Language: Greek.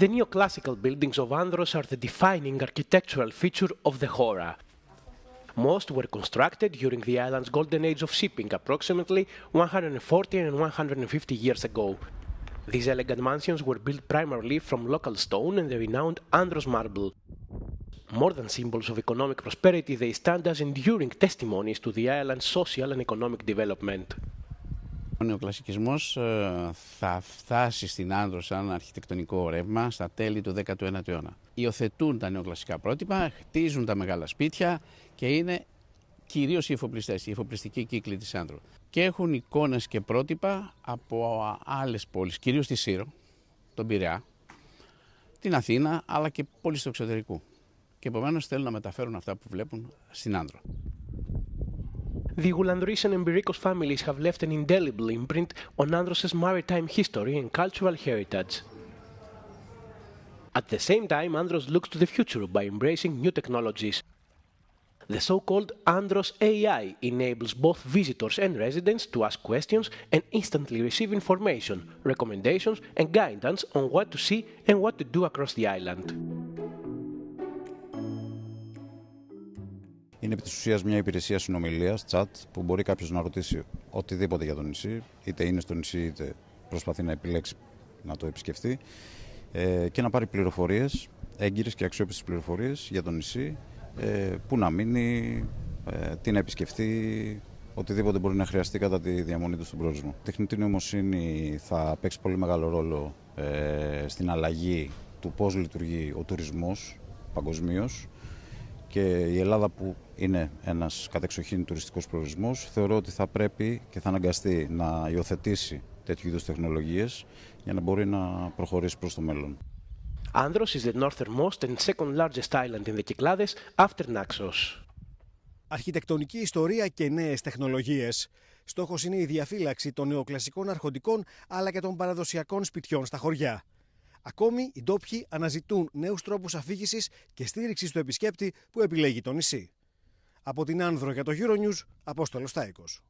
The neoclassical buildings of Andros are the defining architectural feature of the Hora. Most were constructed during the island's golden age of shipping, approximately 140 and 150 years ago. These elegant mansions were built primarily from local stone and the renowned Andros marble. More than symbols of economic prosperity, they stand as enduring testimonies to the island's social and economic development. Ο νεοκλασικισμός θα φτάσει στην Άνδρο σαν αρχιτεκτονικό ρεύμα στα τέλη του 19ου αιώνα. Υιοθετούν τα νεοκλασικά πρότυπα, χτίζουν τα μεγάλα σπίτια και είναι κυρίως οι εφοπλιστές, οι εφοπλιστικοί κύκλοι της Άνδρου. Και έχουν εικόνες και πρότυπα από άλλες πόλεις, κυρίως τη Σύρο, τον Πειραιά, την Αθήνα, αλλά και πόλεις του εξωτερικού. Και επομένως θέλουν να μεταφέρουν αυτά που βλέπουν στην Άνδρο. The Goulandrous and Emberikos families have left an indelible imprint on Andros' maritime history and cultural heritage. At the same time, Andros looks to the future by embracing new technologies. The so-called Andros AI enables both visitors and residents to ask questions and instantly receive information, recommendations and guidance on what to see and what to do across the island. Είναι επί της ουσίας μια υπηρεσία συνομιλίας, chat, που μπορεί κάποιος να ρωτήσει οτιδήποτε για το νησί, είτε είναι στο νησί είτε προσπαθεί να επιλέξει να το επισκεφτεί και να πάρει πληροφορίες, έγκυρες και αξιόπιστες πληροφορίες για το νησί, πού να μείνει, τι να επισκεφτεί, οτιδήποτε μπορεί να χρειαστεί κατά τη διαμονή του στον προορισμό. Η τεχνητή νοημοσύνη θα παίξει πολύ μεγάλο ρόλο στην αλλαγή του πώς λειτουργεί ο τουρισμός παγκοσμίως. Και η Ελλάδα, που είναι ένας κατεξοχήν τουριστικός προορισμός, θεωρώ ότι θα πρέπει και θα αναγκαστεί να υιοθετήσει τέτοιου είδους τεχνολογίες για να μπορεί να προχωρήσει προς το μέλλον. Andros is the northernmost and second largest island in the Κυκλάδες after Naxos. Αρχιτεκτονική ιστορία και νέες τεχνολογίες. Στόχος είναι η διαφύλαξη των νεοκλασικών αρχοντικών αλλά και των παραδοσιακών σπιτιών στα χωριά. Ακόμη, οι ντόπιοι αναζητούν νέους τρόπους αφήγησης και στήριξης του επισκέπτη που επιλέγει το νησί. Από την Άνδρο για το Euronews, Απόστολος Στάικος.